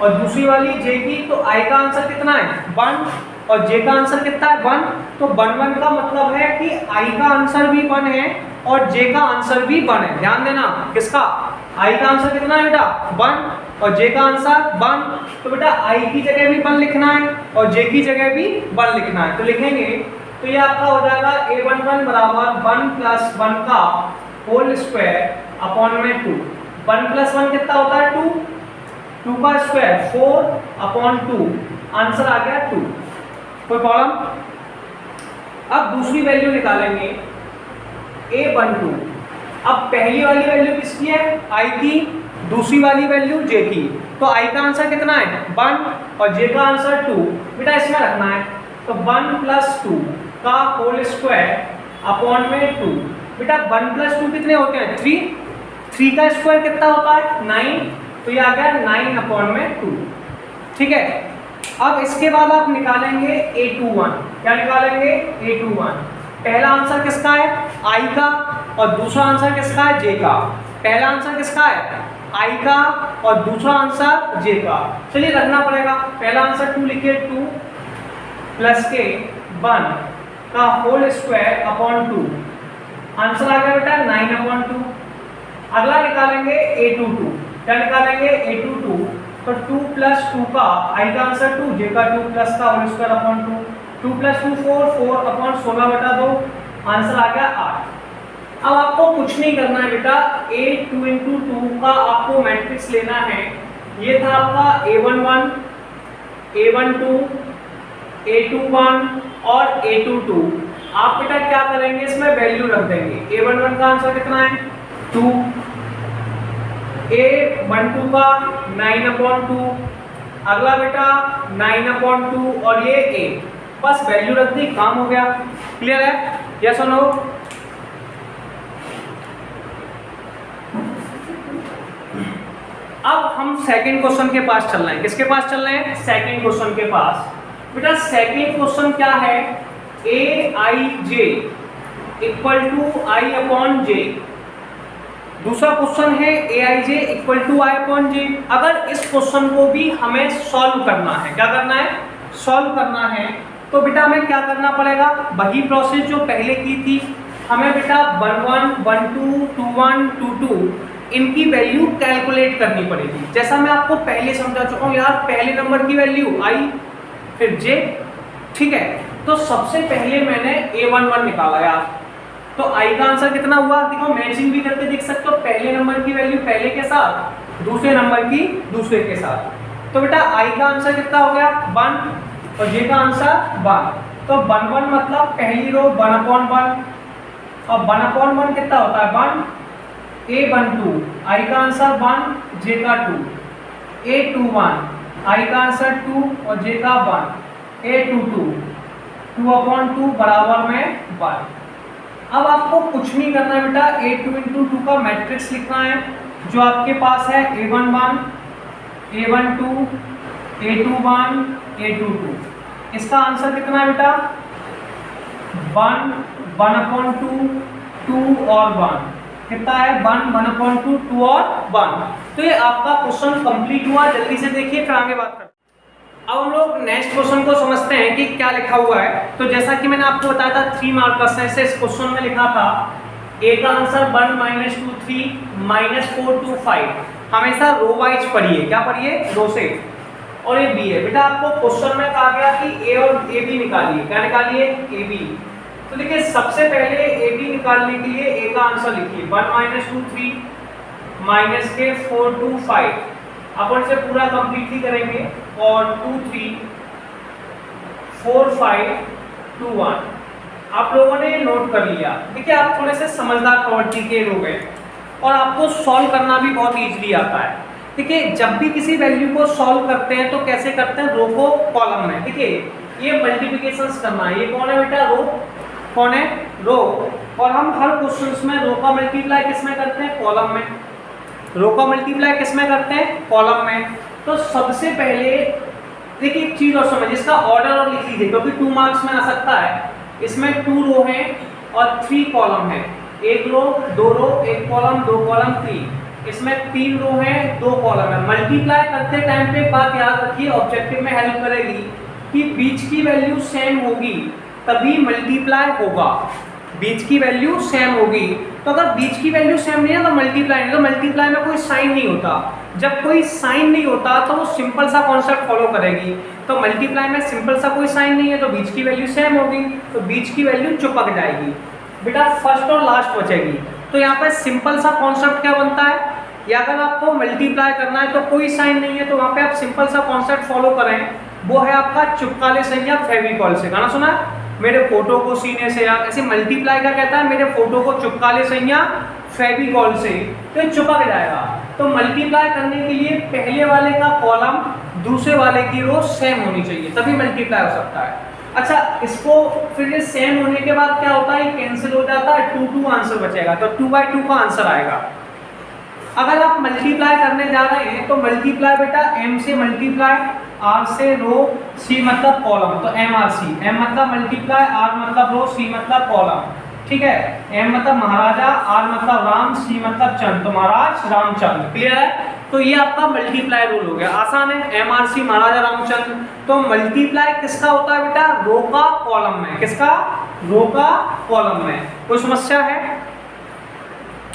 और दूसरी वाली जे की, तो आई का आंसर कितना है 1 और जे का आंसर कितना है 1। तो 1 1 का मतलब है कि आई का आंसर भी 1 है और जे का आंसर भी 1 है। ध्यान देना किसका, आई का आंसर कितना है बेटा 1 और जे का आंसर 1। तो बेटा आई की जगह भी 1 लिखना है और जे की जगह भी 1 लिखना है। तो लिखेंगे तो ये आपका हो जाएगा a11 बराबर 1 प्लस 1 का होल स्क्वायर अपॉन में 2। 1 प्लस 1 कितना होता है 2, 2 का स्क्वायर 4 अपॉन 2, आंसर आ गया 2। कोई प्रॉब्लम। अब दूसरी वैल्यू निकालेंगे a12। अब पहली वाली वैल्यू किसकी है i की, दूसरी वाली वैल्यू j की। तो i का आंसर कितना है 1 और j का आंसर 2। बेटा इसमें रखना है तो 1 प्लस 2 का होल स्क्वायर अपॉन में 2। बेटा 1 प्लस 2 कितने होते हैं 3, 3 का स्क्वायर कितना होता है 9, तो ये आ गया 9 अपॉन में 2। ठीक है। अब इसके बाद आप निकालेंगे a21। क्या निकालेंगे a21। पहला आंसर किसका है i का और दूसरा आंसर किसका है j का। पहला आंसर किसका है i का और दूसरा आंसर j का। चलिए रखना पड़ेगा, पहला आंसर 2 लिखिए 2 प्लस के 1 का होल स्क्वायर अपॉन 2, आंसर आ गया बेटा 9 अपॉन 2। अगला निकालेंगे a22। क्या निकालेंगे a22, तो 2 प्लस 2 का i का आंसर 2, j का 2 प्लस का whole square upon 2, 2 plus 2 4, 4 upon 16 बटा 2, आंसर आ गया 8। अब आपको कुछ नहीं करना है बेटा, a2 into 2 का आपको मैट्रिक्स लेना है। ये था आपका a11, a12, a21 और a22। आप बेटा क्या करेंगे इसमें वैल्यू रख देंगे। a11 का आंसर कितना है 2, a12 का 9 अपॉन 2, अगला बेटा 9 अपॉन 2 और ये 8। बस वैल्यू रख दी, काम हो गया। क्लियर है, यस और नो। अब हम सेकंड क्वेश्चन के पास चल रहे हैं। किसके पास चल रहे हैं सेकंड क्वेश्चन के पास। बेटा सेकंड क्वेश्चन क्या है ए आई J equal to I upon जे। दूसरा क्वेश्चन है ए आई J equal to I upon जे। अगर इस क्वेश्चन को भी हमें सॉल्व करना है, क्या करना है सॉल्व करना है, तो बेटा हमें क्या करना पड़ेगा, वही प्रोसेस जो पहले की थी। हमें बेटा 1 1 1 2 2 1 2 2 इनकी वैल्यू कैलकुलेट करनी पड़ेगी। जैसा मैं आपको पहले समझा चुका हूँ यार, पहले नंबर की वैल्यू आई फिर जे। ठीक है, तो सबसे पहले मैंने a11 निकाला यार, तो i का आंसर कितना हुआ देखो, मैचिंग भी करके देख सकते हो, पहले नंबर की वैल्यू पहले के साथ, दूसरे नंबर की दूसरे के साथ। तो बेटा i का आंसर कितना हो गया 1 और j का आंसर 1। तो 1 1 मतलब पहली रो 1 अपॉन 1 और 1 अपॉन 1 कितना होता है 1। a12 i का आंसर 1 j का 2, a21 i का आंसर 2 और j का 1, a22 2 अपॉन 2 बराबर में 1। अब आपको कुछ नहीं करना है बेटा, a2 into 2 का मैट्रिक्स लिखना है जो आपके पास है a11 a12 a21 a22। इसका आंसर कितना है बेटा 1 1 अपॉन 2 2 और 1 कितना है 1 1 अपॉन 2 2 और 1। तो ये आपका क्वेश्चन कंप्लीट हुआ। जल्दी से देखिए फिर आगे बात करते हैं। अब हम लोग नेक्स्ट क्वेश्चन को समझते हैं कि क्या लिखा हुआ है। तो जैसा कि मैंने आपको बताया था 3 मार्कर्स है, इस क्वेश्चन में लिखा था a का आंसर 1 -2 3 -4 2 5। हमेशा रो वाइज पढ़िए, क्या पढ़िए रो से। और ये b है बेटा, आपको क्वेश्चन में कहा गया कि a और ab निकालिए। क्या निकालिए ab। तो देखिए सबसे पहले ab निकालने के लिए a का आंसर लिखिए 1 -2 3 माइनस के 4 2 5। अपन से पूरा कंप्लीट ही करेंगे और 2 3 4 5 2 1। आप लोगों ने नोट कर लिया। देखिए आप थोड़े से समझदार प्रवृत्ति के लोग हैं और आपको सॉल्व करना भी बहुत इजीली आता है। देखिए जब भी किसी वैल्यू को सॉल्व करते हैं तो कैसे करते हैं, रो को कॉलम में। देखिए ये मल्टीप्लिकेशंस करना है, ये कौन है बेटा रो, कौन है रो। और हम हर क्वेश्चंस में रो का मल्टीप्लाई किसमें करते हैं कॉलम में, रो का मल्टीप्लाई किसमें करते हैं कॉलम में। तो सबसे पहले देखिए एक चीज और समझिए, इसका ऑर्डर और लिख लीजिए क्योंकि 2 मार्क्स में आ सकता है। इसमें 2 रो हैं और 3 कॉलम है। एक रो, दो रो, एक कॉलम, दो कॉलम, 3। इसमें 3 रो हैं, 2 कॉलम है। मल्टीप्लाई करते टाइम पे एक बात याद रखिए, ऑब्जेक्टिव में हेल्प करेगी कि बीच की वैल्यू सेम होगी तभी मल्टीप्लाई होगा। बीच की वैल्यू सेम होगी, तो अगर बीच की वैल्यू सेम नहीं है तो मल्टीप्लाई नहीं, तो मल्टीप्लाई में कोई साइन नहीं होता। जब कोई साइन नहीं होता तो वो सिंपल सा कॉन्सेप्ट फॉलो करेगी। तो मल्टीप्लाई में सिंपल सा कोई साइन नहीं है तो बीच की वैल्यू सेम होगी, तो बीच की वैल्यू चिपक जाएगी बेटा, फर्स्ट और लास्ट बचेगी। तो यहाँ पे सिंपल सा कॉन्सेप्ट क्या बनता है, या अगर आपको मल्टीप्लाई करना है तो कोई साइन नहीं है तो वहाँ पे आप सिंपल सा कॉन्सेप्ट फॉलो करें, वो है आपका चिपकाले से या फेविकॉल से। गाना सुना है, मेरे फोटो को सीने से, या ऐसे मल्टीप्लाई का कहता है मेरे फोटो को चिपकाले से या फेविकॉल से, तो ये चिपक जाएगा। तो मल्टीप्लाई करने के लिए पहले वाले का कॉलम दूसरे वाले की रो सेम होनी चाहिए तभी मल्टीप्लाई हो सकता है। अच्छा, इसको फिर ये सेम होने के बाद क्या होता है, ये कैंसिल हो जाता है, 2 आंसर बचेगा, तो 2/2 का आंसर आएगा। अगर आप मल्टीप्लाई करने जा रहे हैं तो मल्टीप्लाई बेटा m से मल्टीप्लाई, r से रो, c मतलब कॉलम, तो MRC, m मतलब मल्टीप्लाई, r मतलब रो, c मतलब कॉलम, ठीक है। m मतलब महाराजा, r मतलब राम, c मतलब चंद, तो महाराज रामचंद्र। क्लियर है, तो ये आपका मल्टीप्लाई रूल हो गया, आसान है। MRC महाराजा रामचंद्र। तो मल्टीप्लाई किसका होता है बेटा, रो का कॉलम में। किसका, रो का कॉलम में। कोई समस्या है?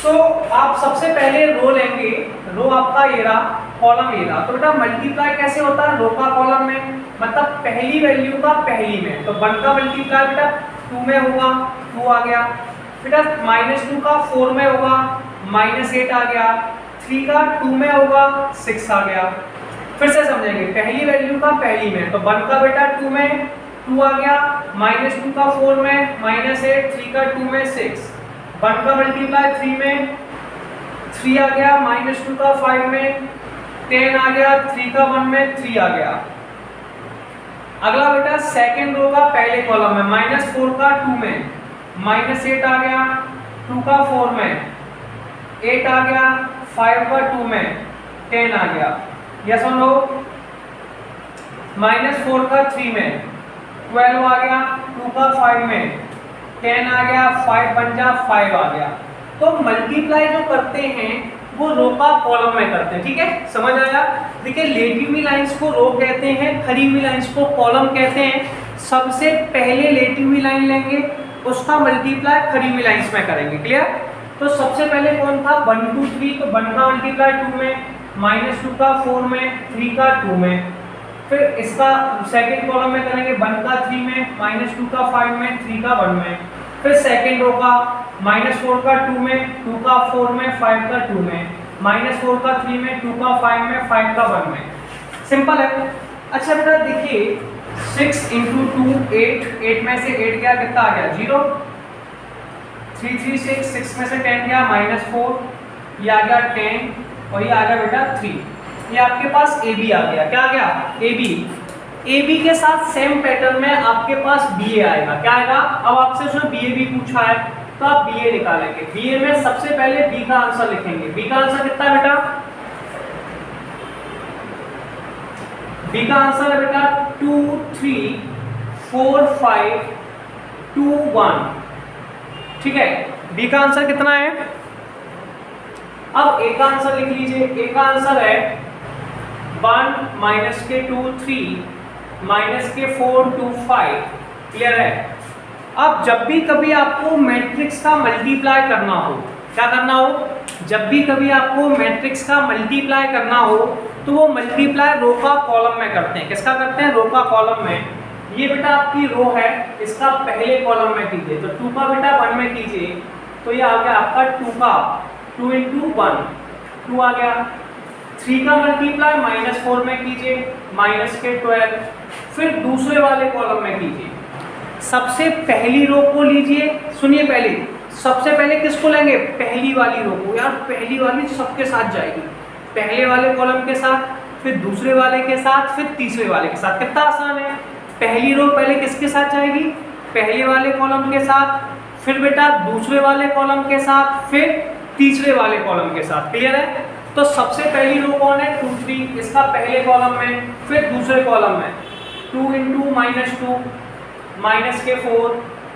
तो आप सबसे पहले रो लेंगे, रो आपका ये रहा, कॉलम ये रहा। तो बेटा मल्टीप्लाई कैसे होता है, रो का कॉलम में, मतलब पहली वैल्यू का पहली में। तो 1 का मल्टीप्लाई बेटा 2 में होगा, 2 आ गया बेटा। -2 का 4 में होगा, -8 आ गया। 3 का 2 में होगा, 6 आ गया। फिर से समझेंगे, पहली वैल्यू का पहली में, तो 1 का बेटा 2 में 2 आ गया, -2 का 4 में, -8, 3 का 2 में 6। 1 का मल्टीप्लाई 3 में 3 आ गया, -2 का 5 में 10 आ गया, 3 का 1 में 3 आ गया। अगला बेटा सेकंड रो का पहले कॉलम में, -4 का 2 में, -8 आ गया, 2 का 4 में 8 आ गया, 5 का 2 में 10 आ गया। यस और नो? -4 का 3 में 12 आ गया, 2 का 5 में 10 आ गया, 5 बन जा 5 आ गया। तो मल्टीप्लाई जो करते हैं वो रो का कॉलम में करते हैं, ठीक है, समझ आया? देखिए लेटी हुई लाइंस को रो कहते हैं, खड़ी हुई लाइंस को कॉलम कहते हैं। सबसे पहले लेटी हुई लाइन लेंगे, उसका मल्टीप्लाई खड़ी हुई लाइंस में करेंगे। क्लियर? तो सबसे पहले कौन था, 1 2 3, तो 1 का मल्टीप्लाई 2 में, -2 का 4 में, 3 का 2 में। फिर इसका सेकंड कॉलम में करेंगे, 1 का 3 में, -2 का 5 में, 3 का 1 में। फिर सेकंड रो का -4 का 2 में, 2 का 4 में, 5 का 2 में, -4 का 3 में, 2 का 5 में, 5 का 1 में। सिंपल है। अच्छा बेटा देखिए 6 × 2 8, 8 में से 8 गया, कितना आ गया 0। 3 3 6, 6 में से 10 गया -4, ये आ गया 10 और ये आ गया बेटा 3। ये आपके पास AB आ गया। क्या आ गया, AB। AB के साथ सेम पैटर्न में आपके पास BA आएगा। क्या आएगा, अब आपसे उसने BA पूछा है तो आप BA निकालेंगे। BA में सबसे पहले B का आंसर लिखेंगे। B का आंसर कितना है बेटा, B का आंसर है बेटा 2 3 4 5 2 1, ठीक है। B का आंसर कितना है, अब A का आंसर लिख लीजिए। A का आंसर है 1 -2 3 -4 2 5। क्लियर है? अब जब भी कभी आपको मैट्रिक्स का मल्टीप्लाई करना हो, क्या करना हो, जब भी कभी आपको मैट्रिक्स का मल्टीप्लाई करना हो तो वो मल्टीप्लाई रो का कॉलम में करते हैं। किसका करते हैं, रो का कॉलम में। ये बेटा आपकी रो है, इसका पहले कॉलम में कीजिए, तो 2 का बेटा 1 में कीजिए, तो ये आ गया आपका 2 का 2 × 1 2 आ गया। 3 का मल्टीप्लाई -4 में कीजिए, -12। फिर दूसरे वाले कॉलम में कीजिए, सबसे पहली रो को लीजिए। सुनिए पहले, सबसे पहले किसको लेंगे, पहली वाली रो को। यार पहली वाली सबके साथ जाएगी, पहले वाले कॉलम के साथ, फिर दूसरे वाले के साथ, फिर तीसरे वाले के साथ। कितना आसान है। पहली रो पहले किसके साथ जाएगी, पहले वाले कॉलम के साथ, फिर बेटा दूसरे वाले कॉलम के साथ, फिर तीसरे वाले कॉलम के साथ। क्लियर है? तो सबसे पहली रो कौन है, 2 3, इसका पहले कॉलम में, फिर दूसरे कॉलम में 2 × -2 -4,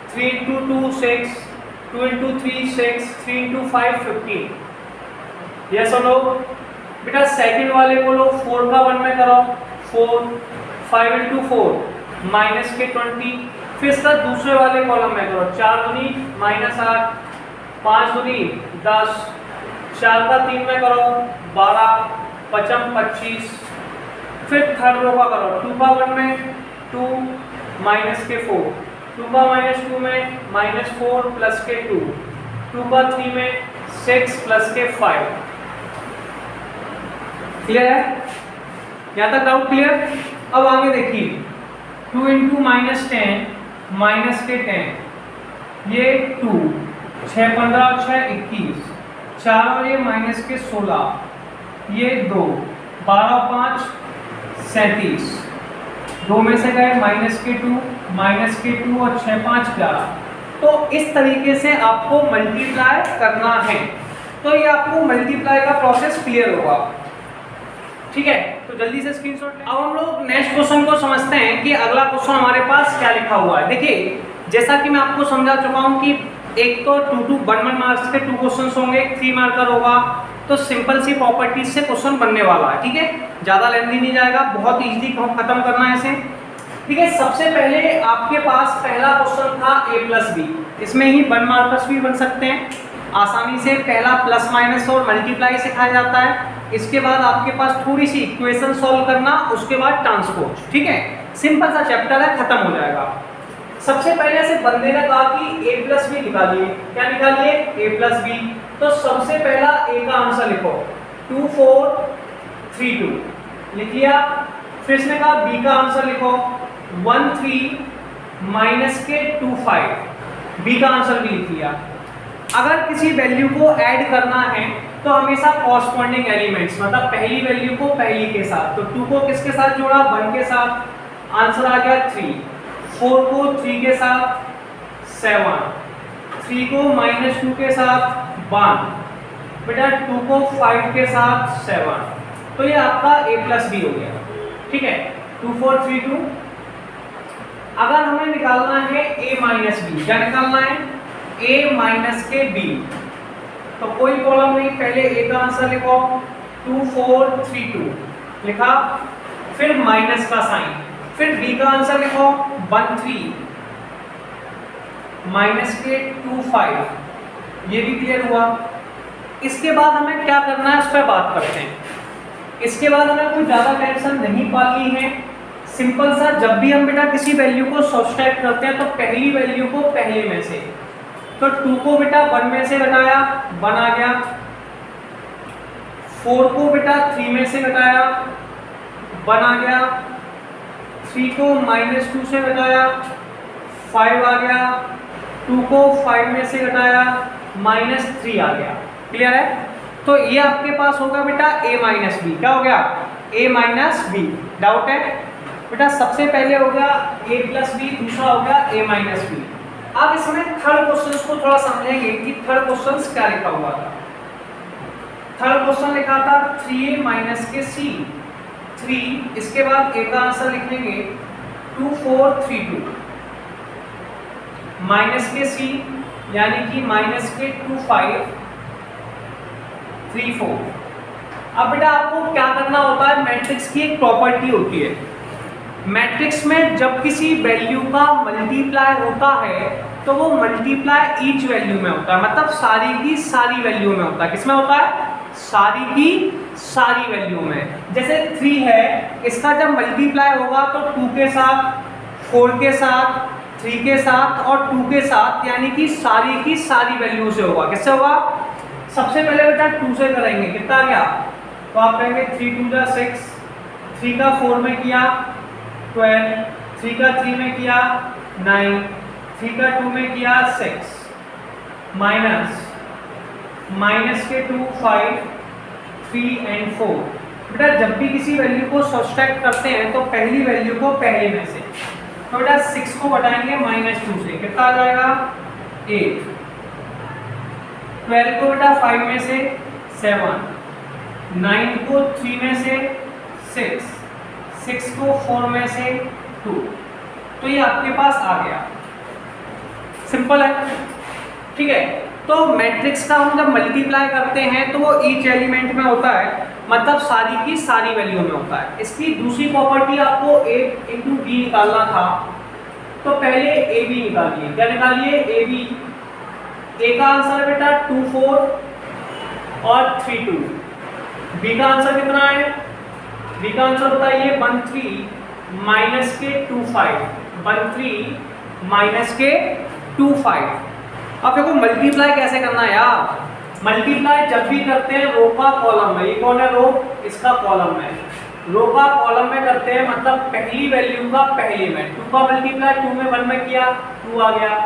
3 × 2 6, 2 इंटू 3 6, 3 इंटू 5 15। यस और नो? बेटा सेकंड वाले को लो 4 का 1 में करो 4, 5 इंटू 4 माइनस के 20। फिर इसका दूसरे वाले कॉलम में करो 4 दूनी -8, 5 दूनी 10, 4 का 3 में करो 12, 5 25। फिर थर्ड रो का करो 2 का 1 में 2 माइनस के 4, 2 का -2 में -4 प्लस के 2, 2 का 3 में 6 प्लस के 5। क्लियर है? यहाँ तक डाउट क्लियर? अब आगे देखिए 2 इंटू -10 माइनस के 10, ये 2, 6 15 और 6 21, 4 और ये माइनस के 16, ये 2, 12 और 5 37, 2 में से गए माइनस के 2 और 6 5 11। तो इस तरीके से आपको मल्टीप्लाई करना है। तो ये आपको मल्टीप्लाई का प्रोसेस क्लियर होगा। ठीक है, तो जल्दी से स्क्रीनशॉट लें। अब हम लोग नेक्स्ट क्वेश्चन को समझते हैं कि अगला क्वेश्चन हमारे पास क्या लिखा हुआ है। देखिए जैसा कि मैं आपको समझा चुका हूं कि एक तो 1 मार्क्स के 2 क्वेश्चंस होंगे, 3 मार्कर होगा। तो सिंपल सी प्रॉपर्टीज से क्वेश्चन बनने वाला है। ठीक है, ज्यादा लेंथी नहीं जाएगा, बहुत इजीली खत्म करना है इसे। ठीक है, सबसे पहले आपके पास पहला क्वेश्चन था a प्लस बी। इसमें ही 1 मार्कर्स भी बन सकते हैं आसानी से। पहला प्लस माइनस और मल्टीप्लाई सिखाया जाता है। इसके बाद आपके पास थोड़ी सी इक्वेशन सॉल्व करना, उसके बाद ट्रांसपोज। ठीक है, सिंपल सा चैप्टर है, खत्म हो जाएगा। सबसे पहले से बंदे ने कहा कि a प्लस बी निकालिए। क्या निकालिए? a plus B. तो सबसे पहला a का आंसर लिखो 2 4 3 2, लिख लिया। फिर इसने कहा b का आंसर लिखो 1 3 माइनस के 2 5, b का आंसर भी लिख लिया। अगर किसी वैल्यू को ऐड करना है तो हमेशा कॉरस्पॉन्डिंग एलिमेंट्स, मतलब पहली वैल्यू को पहली के साथ। तो 2 को किसके साथ जोड़ा? 1 के साथ, आंसर आ गया 3। 4 को 3 के साथ 7, 3 को -2 के साथ 1, बेटा 2 को 5 के साथ 7। तो ये आपका a प्लस बी हो गया। ठीक है, 2 4 3 2। अगर हमें निकालना है a माइनस बी, क्या निकालना है? a माइनस के b। तो कोई कॉलम नहीं, पहले a का आंसर लिखो 2 4 3 2, लिखा। फिर माइनस का साइन, फिर b का आंसर लिखो 1 3 माइनस के 2 5। ये भी क्लियर हुआ। इसके बाद हमें क्या करना है उस पर बात करते हैं। इसके बाद हमें कोई ज़्यादा टेंशन नहीं पालनी है। सिंपल सा, जब भी हम बेटा किसी वैल्यू को सब्सट्रैक्ट करते हैं तो पहली वैल्यू को पहले में से, तो 2 को बेटा 1 में से घटाया 1 आ गया। 4 को बेटा 3 में से घटाया 1 आ गया। 3 को -2 से घटाया 5 आ गया। 2 को 5 में से घटाया -3 आ गया। क्लियर है? तो ये आपके पास होगा बेटा a माइनस बी। क्या हो गया? a minus B. डाउट है बेटा? सबसे पहले हो गया a प्लस बी, दूसरा हो गया a माइनस बी। अब इसमें थर्ड क्वेश्चन को थोड़ा समझेंगे कि थर्ड क्वेश्चन क्या लिखा हुआ था। थर्ड क्वेश्चन लिखा था 3a माइनस के c 3, इसके बाद a का आंसर लिखेंगे 2 4 3 2, माइनस के c यानी कि माइनस के 2 5 3 4। अब बेटा आपको क्या करना होता है, मैट्रिक्स की एक प्रॉपर्टी होती है। मैट्रिक्स में जब किसी वैल्यू का मल्टीप्लाई होता है तो वो मल्टीप्लाई ईच वैल्यू में होता है, मतलब सारी की सारी वैल्यू में होता है। किसमें होता है? सारी की सारी वैल्यू में। जैसे 3 है, इसका जब मल्टीप्लाई होगा तो 2 के साथ, 4 के साथ, 3 के साथ और 2 के साथ, यानी कि सारी की सारी वैल्यू से होगा। किससे होगा? सबसे पहले बेटा 2 से करेंगे, कितना आ गया? तो आप कहेंगे 3 2 6, 3 का 4 में किया 12, 3 का 3 में किया 9, 3 का 2 में किया 6, माइनस के 2 5 3 एंड 4। बेटा जब भी किसी वैल्यू को सब्सट्रैक्ट करते हैं तो पहली वैल्यू को पहले में से, तो बेटा 6 को घटाएंगे -2 से, कितना आ जाएगा? 8। 12 को बेटा 5 में से 7, 9 को 3 में से 6, 6 को 4 में से 2। तो ये आपके पास आ गया। सिंपल है। ठीक है। तो मैट्रिक्स का हम जब मल्टीप्लाई करते हैं तो वो ईच एलिमेंट में होता है, मतलब सारी की सारी वैल्यू में होता है। इसकी दूसरी प्रॉपर्टी आपको a इंटू बी निकालना था, तो पहले ए बी निकालिए। क्या निकालिए? A B. ए का आंसर है बेटा 2 4 और 3 2। बी का आंसर कितना है? बी का आंसर बताइए 1 3 माइनस के 2 5। 1 3 माइनस के 2 5। अब देखो मल्टीप्लाई कैसे करना है यार। मल्टीप्लाई जब भी करते हैं रो का कॉलम में, ये कौन है? रो, इसका कॉलम है। रो का कॉलम में करते हैं मतलब पहली वैल्यू का पहले में। 2 का मल्टीप्लाई 2 में 1 में किया, 2 आ गया।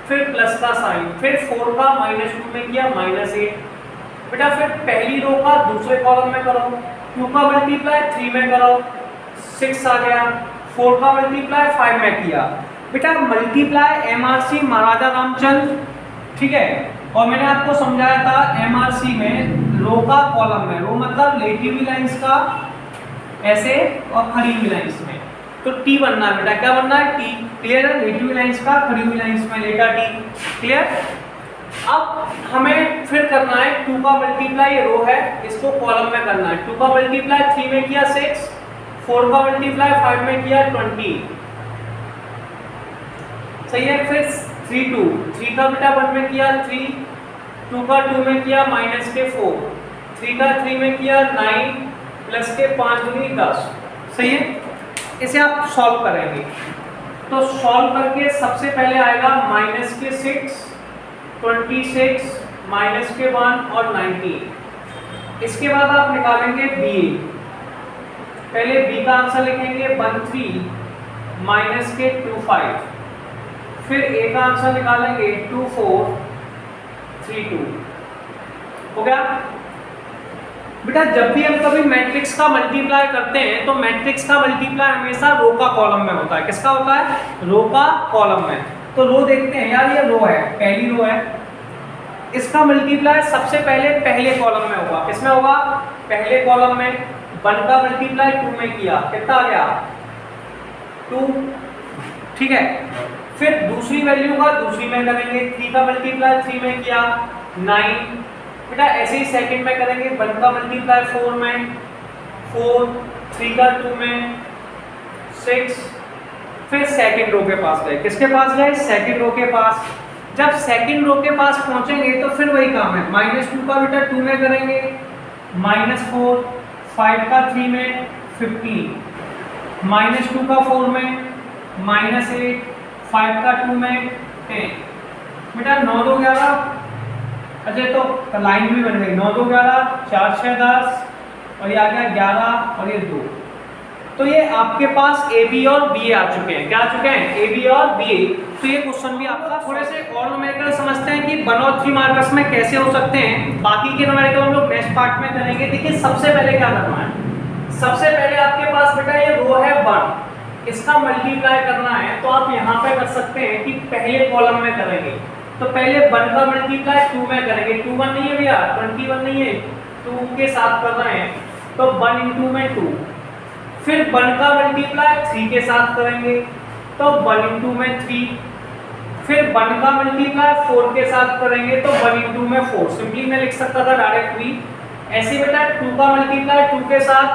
फिर प्लस का साइन, फिर 4 का -2 में किया -8। बेटा फिर पहली रो का दूसरे कॉलम में करो, 2 का मल्टीप्लाई 3 में करो, 6 आ गया। 4 का मल्टीप्लाई 5 में किया। बेटा मल्टीप्लाई एमआरसी महाराजा रामचंद्र, ठीक है। और मैंने आपको समझाया था एमआरसी में रो का कॉलम में, रो मतलब लेटी हुई लाइंस का ऐसे और खड़ी हुई लाइंस में, तो टी बनना है बेटा। क्या बनना है? टी। क्लियर है? लेटी हुई लाइंस का खड़ी हुई लाइंस में लेटा टी। क्लियर? अब हमें फिर करना है 2 का मल्टीप्लाई, ये रो है, इसको कॉलम में करना है। 2 का मल्टीप्लाई 3 में किया 6, 4 का मल्टीप्लाई 5 में किया 20। सही है। फिर 3 2, 3 का बेटा 1 में किया 3, 2 का 2 में किया माइनस के 4, 3 का 3 में किया 9 प्लस के 5 दूनी 10। सही है। इसे आप सॉल्व करेंगे तो सॉल्व करके सबसे पहले आएगा माइनस के 6, 26 माइनस के 1 और 19। इसके बाद आप निकालेंगे बी। पहले बी का आंसर लिखेंगे 1 3 माइनस के 2 5। फिर ए का आंसर निकालेंगे 2 4 3 2। हो गया बेटा। जब भी हम कभी मैट्रिक्स का मल्टीप्लाई करते हैं तो मैट्रिक्स का मल्टीप्लाई हमेशा रो का कॉलम में होता है। किसका होता है? रो का कॉलम में। तो रो देखते हैं यार, ये रो है, पहली रो है, इसका मल्टीप्लाई सबसे पहले पहले कॉलम में होगा। किसमें होगा? पहले कॉलम में। 1 का मल्टीप्लाई 2 में किया, कितना आ गया? 2। ठीक है। फिर दूसरी वैल्यू का दूसरी में करेंगे। 3 का मल्टीप्लाई 3 में किया 9। बेटा ऐसे ही सेकंड में करेंगे। 1 का मल्टीप्लाई 4 में 4, 3 का 2 में 6। फिर सेकंड रो के पास गए। किसके पास गए? सेकंड रो के पास। जब सेकंड रो के पास पहुंचेंगे तो फिर वही काम है। -2 का बेटा 2 में करेंगे -4, 5 का 3 में 15, -2 का 4 में -8, 5 का 2 में 10। बेटा 9 2 11। अच्छा तो लाइन भी बन गई। 9 2 11, 4 6 10 और ये आ गया 11 और ये 2। तो ये आपके पास ए बी और बी आ चुके हैं। क्या आ चुके हैं? ए बी और बी। तो ये क्वेश्चन भी आपका थोड़े से और न्यूमेरिकल समझते हैं कि 1 और 3 मार्कर्स में कैसे हो सकते हैं। बाकी के न्यूमेरिकल हम लोग नेक्स्ट पार्ट में करेंगे। देखिए सबसे पहले क्या करना है। सबसे पहले आपके पास बेटा ये रो है 1, इसका मल्टीप्लाई करना है। तो आप यहाँ पे कर सकते हैं कि पहले कॉलम में करेंगे। तो पहले 1 का मल्टीप्लाई 2 में करेंगे। 2 1 नहीं है भैया, 21 नहीं है, 2 के साथ कर रहे हैं तो 1 × में 2। फिर 1 का मल्टीप्लाई 3 के साथ करेंगे तो 1 × में 3। फिर 1 का मल्टीप्लाई 4 के साथ करेंगे तो 1 × में 4। सिंपली मैं लिख सकता था डायरेक्ट भी ऐसे बेटा। 2 का मल्टीप्लाई 2 के साथ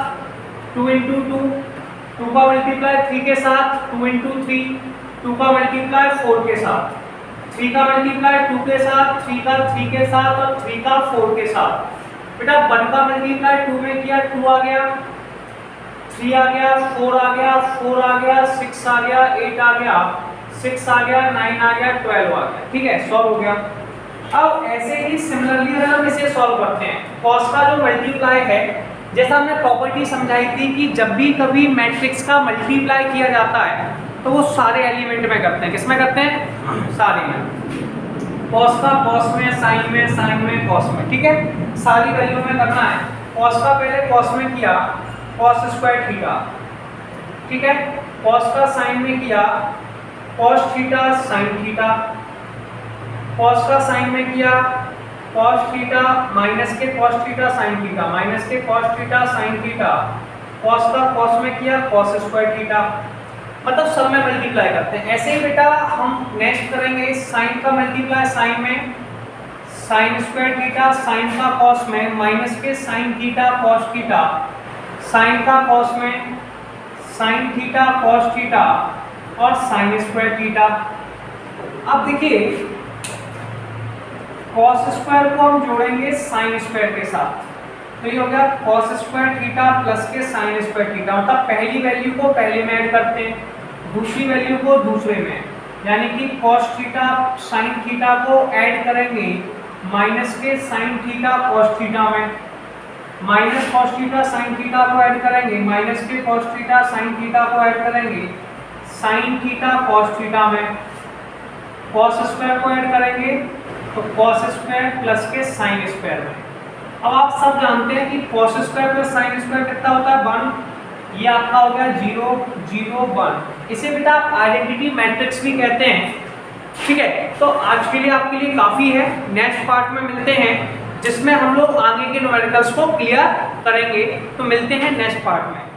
2 × 2, 2 का मल्टीप्लाई 3 के साथ 2 × 3, 2 का मल्टीप्लाई 4 के साथ, 3 का मल्टीप्लाई 2 के साथ, 3 का 3 के साथ और 3 का 4 के साथ। बेटा 1 का मल्टीप्लाई 2 में किया 2 आ गया, 3 आ गया, 4 आ गया, 4 आ गया, 6 आ गया, 8 आ गया, 6 आ गया, 9 आ गया, 12 आ गया। ठीक है, सॉल्व हो गया। अब ऐसे ही सिमिलरली अगर हम इसे सॉल्व करते हैं, कॉस का जो मल्टीप्लाई है, जैसा हमने प्रॉपर्टी समझाई थी कि जब भी कभी मैट्रिक्स का मल्टीप्लाई किया जाता है तो वो सारे एलिमेंट में करते हैं। किस में करते हैं? सारे में। कॉस का कॉस में, साइन में साइन में, कॉस में। ठीक है, सारी वैल्यू में करना है। कॉस का पहले कॉस में किया कॉस स्क्वायर थीटा, ठीक है। कॉस का साइन में किया cos theta sine theta. Cos का साइन में किया कॉस थीटा माइनस के cos theta sine theta, minus के cos theta sine theta. Cos का कॉस में किया कॉस स्क्वायर थीटा। मतलब सब में मल्टीप्लाई करते हैं। ऐसे ही बेटा हम नेक्स्ट करेंगे साइन का मल्टीप्लाई साइन में, साइन स्क्वायर थीटा साइन का कॉस में, माइनस के sine theta cos theta, sine का कॉस में साइन थीटा कॉस थीटा और साइन स्क्वायर थीटा। अब देखिए कॉस स्क्वायर को हम जोड़ेंगे साइन स्क्वायर के साथ, तो ये हो गया कॉस स्क्वायर थीटा प्लस के साइन स्क्वायर थीटा। मतलब पहली वैल्यू को पहले में ऐड करते हैं, दूसरी वैल्यू को दूसरे में, यानी कि कॉस थीटा साइन थीटा को ऐड करेंगे माइनस के साइन थीटा कॉस थीटा में, minus cos theta sine theta को ऐड करेंगे माइनस के कॉस थीटा साइन थीटा को ऐड करेंगे साइन थीटा कॉस थीटा में, कॉस स्क्वायर को ऐड करेंगे तो कॉस स्क्वायर प्लस के साइन स्क्वायर में। अब आप सब जानते हैं कि cos square plus sine square कितना होता है 1, ये आपका हो गया 0 0 1। इसे बेटा आप आइडेंटिटी मैट्रिक्स भी कहते हैं। ठीक है, तो आज के लिए आपके लिए काफ़ी है। नेक्स्ट पार्ट में मिलते हैं जिसमें हम लोग आगे के न्यूमेरिकल्स को क्लियर करेंगे। तो मिलते हैं नेक्स्ट पार्ट में।